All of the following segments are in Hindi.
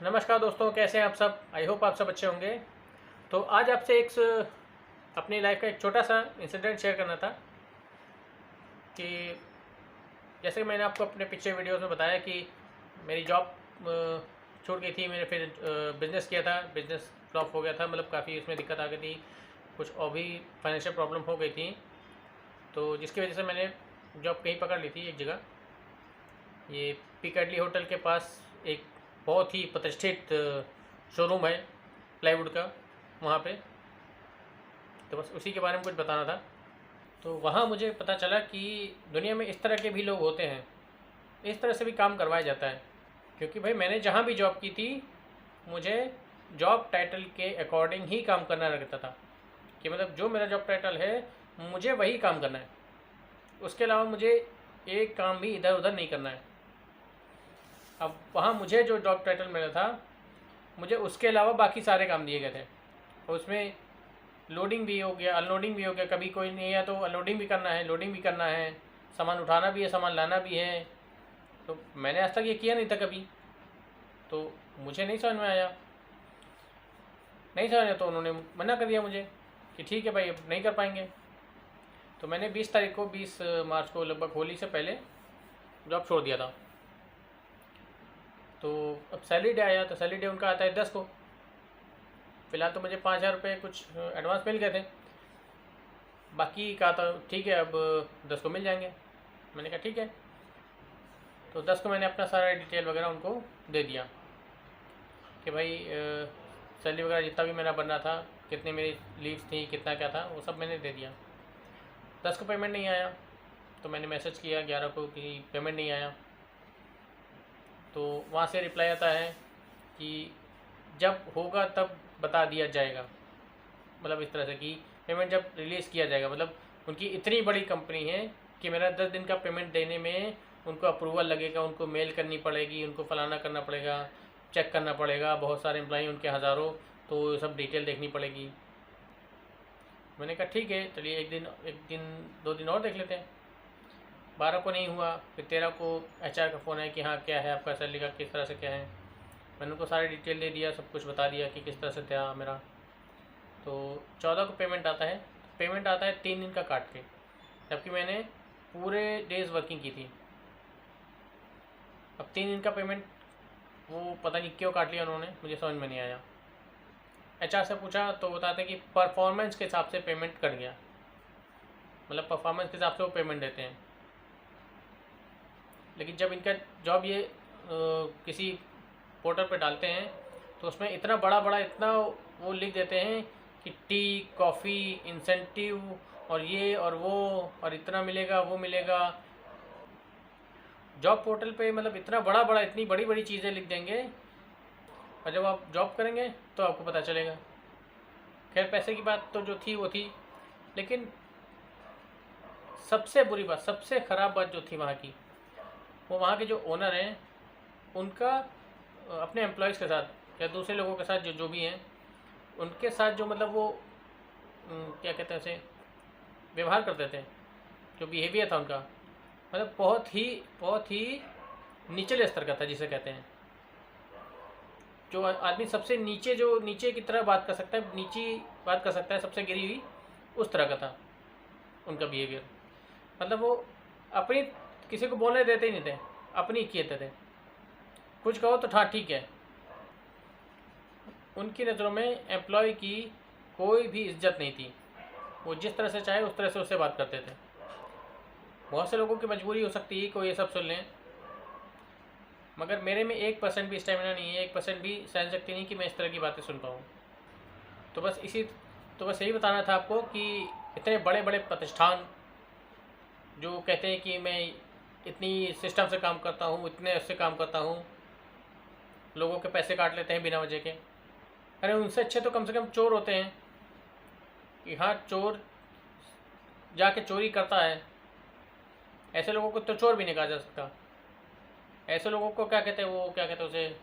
नमस्कार दोस्तों, कैसे हैं आप सब। आई होप आप सब अच्छे होंगे। तो आज आपसे अपनी लाइफ का एक छोटा सा इंसिडेंट शेयर करना था कि जैसे कि मैंने आपको अपने पिछले वीडियोस में बताया कि मेरी जॉब छूट गई थी। मैंने फिर बिज़नेस किया था, बिज़नेस फ्लॉप हो गया था, मतलब काफ़ी उसमें दिक्कत आ गई थी, कुछ और भी फाइनेंशियल प्रॉब्लम हो गई थी। तो जिसकी वजह से मैंने जॉब कहीं पकड़ ली थी एक जगह, ये पिकाडली होटल के पास एक बहुत ही प्रतिष्ठित शोरूम है प्लाईवुड का, वहाँ पे। तो बस उसी के बारे में कुछ बताना था। तो वहाँ मुझे पता चला कि दुनिया में इस तरह के भी लोग होते हैं, इस तरह से भी काम करवाया जाता है। क्योंकि भाई मैंने जहाँ भी जॉब की थी, मुझे जॉब टाइटल के अकॉर्डिंग ही काम करना रहता था, कि मतलब जो मेरा जॉब टाइटल है मुझे वही काम करना है, उसके अलावा मुझे एक काम भी इधर उधर नहीं करना है। अब वहाँ मुझे जो जॉब टाइटल मिला था, मुझे उसके अलावा बाकी सारे काम दिए गए थे। और उसमें लोडिंग भी हो गया, अनलोडिंग भी हो गया, कभी कोई नहीं है तो अनलोडिंग भी करना है, लोडिंग भी करना है, सामान उठाना भी है, सामान लाना भी है। तो मैंने आज तक ये किया नहीं था कभी, तो मुझे नहीं समझ में आया। नहीं समझ में तो उन्होंने मना कर दिया मुझे कि ठीक है भाई, अब नहीं कर पाएंगे। तो मैंने 20 तारीख को, 20 मार्च को, लगभग होली से पहले जॉब छोड़ दिया था। तो अब सैलरी डे आया, तो सैलरी डे उनका आता है 10 को। फ़िलहाल तो मुझे 5,000 रुपये कुछ एडवांस मिल गए थे, बाकी कहा था ठीक है अब 10 को मिल जाएंगे। मैंने कहा ठीक है। तो 10 को मैंने अपना सारा डिटेल वगैरह उनको दे दिया कि भाई सैलरी वगैरह जितना भी मेरा बनना था, कितनी मेरी लीव्स थी, कितना क्या था, वो सब मैंने दे दिया। 10 को पेमेंट नहीं आया, तो मैंने मैसेज किया 11 को कि पेमेंट नहीं आया। तो वहाँ से रिप्लाई आता है कि जब होगा तब बता दिया जाएगा, मतलब इस तरह से कि पेमेंट जब रिलीज़ किया जाएगा। मतलब उनकी इतनी बड़ी कंपनी है कि मेरा 10 दिन का पेमेंट देने में उनको अप्रूवल लगेगा, उनको मेल करनी पड़ेगी, उनको फलाना करना पड़ेगा, चेक करना पड़ेगा, बहुत सारे एम्प्लॉई उनके हज़ारों, तो सब डिटेल देखनी पड़ेगी। मैंने कहा ठीक है, चलिए एक दिन 2 दिन और देख लेते हैं। 12 को नहीं हुआ, फिर 13 को HR का फ़ोन है कि हाँ क्या है आपका सैलरी का, किस तरह से क्या है। मैंने उनको सारी डिटेल दे दिया, सब कुछ बता दिया कि किस तरह से था मेरा। तो 14 को पेमेंट आता है। पेमेंट आता है 3 दिन का काट के, जबकि मैंने पूरे डेज़ वर्किंग की थी। अब 3 दिन का पेमेंट वो पता नहीं क्यों काट लिया उन्होंने, मुझे समझ में नहीं आया। HR से पूछा तो बताते कि परफॉर्मेंस के हिसाब से पेमेंट कट गया, मतलब परफॉर्मेंस के हिसाब से वो पेमेंट देते हैं। लेकिन जब इनका जॉब ये किसी पोर्टल पे डालते हैं, तो उसमें इतना बड़ा बड़ा इतना वो लिख देते हैं कि टी, कॉफ़ी, इंसेंटिव और ये और वो, और इतना मिलेगा, वो मिलेगा। जॉब पोर्टल पे मतलब इतना बड़ा बड़ा, इतनी बड़ी बड़ी चीज़ें लिख देंगे, और जब आप जॉब करेंगे तो आपको पता चलेगा। खैर, पैसे की बात तो जो थी वो थी, लेकिन सबसे बुरी बात, सबसे ख़राब बात जो थी वहाँ की, वो वहाँ के जो ओनर हैं उनका अपने एम्प्लॉयज़ के साथ या दूसरे लोगों के साथ जो जो भी हैं उनके साथ जो मतलब वो क्या कहते हैं उसे, व्यवहार करते थे, जो बिहेवियर था उनका, मतलब बहुत ही निचले स्तर का था, जिसे कहते हैं। जो आदमी सबसे नीचे, जो नीचे की तरह बात कर सकता है, नीची बात कर सकता है, सबसे गिरी हुई, उस तरह का था उनका बिहेवियर। मतलब वो अपनी किसी को बोलने देते ही नहीं थे, अपनी किए थे। कुछ कहो तो हाँ ठीक है। उनकी नज़रों में एम्प्लॉय की कोई भी इज्जत नहीं थी, वो जिस तरह से चाहे उस तरह से उससे बात करते थे। बहुत से लोगों की मजबूरी हो सकती है कोई ये सब सुन लें, मगर मेरे में 1% भी स्टेमिना नहीं है, 1% भी सहन शक्ति नहीं कि मैं इस तरह की बातें सुन पाऊँ। तो बस यही बताना था आपको कि इतने बड़े बड़े प्रतिष्ठान जो कहते हैं कि मैं इतनी सिस्टम से काम करता हूँ, इतने उससे काम करता हूँ, लोगों के पैसे काट लेते हैं बिना वजह के। अरे उनसे अच्छे तो कम से कम चोर होते हैं, कि हाँ चोर जाके चोरी करता है, ऐसे लोगों को तो चोर भी नहीं कहा जा सकता। ऐसे लोगों को क्या कहते हैं, वो क्या कहते हैं उसे,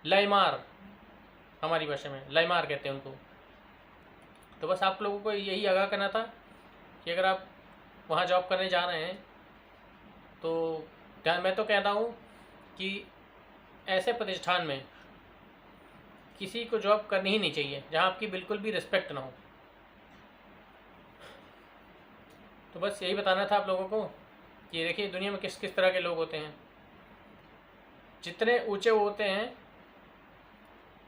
लाइमार, हमारी भाषा में लाइमार कहते हैं उनको। तो बस आप लोगों को यही आगाह करना था कि अगर आप वहाँ जॉब करने जा रहे हैं तो मैं तो कहता हूँ कि ऐसे प्रतिष्ठान में किसी को जॉब करनी ही नहीं चाहिए जहाँ आपकी बिल्कुल भी रिस्पेक्ट ना हो। तो बस यही बताना था आप लोगों को कि देखिए दुनिया में किस किस तरह के लोग होते हैं। जितने ऊंचे होते हैं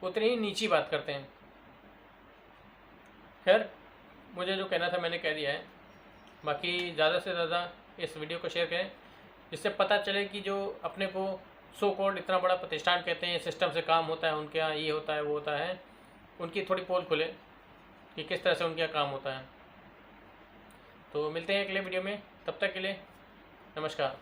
उतनी ही नीची बात करते हैं। खैर, मुझे जो कहना था मैंने कह दिया है। बाकी ज़्यादा से ज़्यादा इस वीडियो को शेयर करें, जिससे पता चले कि जो अपने को सो कॉल्ड इतना बड़ा प्रतिष्ठान कहते हैं, सिस्टम से काम होता है, उनके यहाँ ये होता है वो होता है, उनकी थोड़ी पोल खुले कि किस तरह से उनके यहाँ काम होता है। तो मिलते हैं अगले वीडियो में, तब तक के लिए नमस्कार।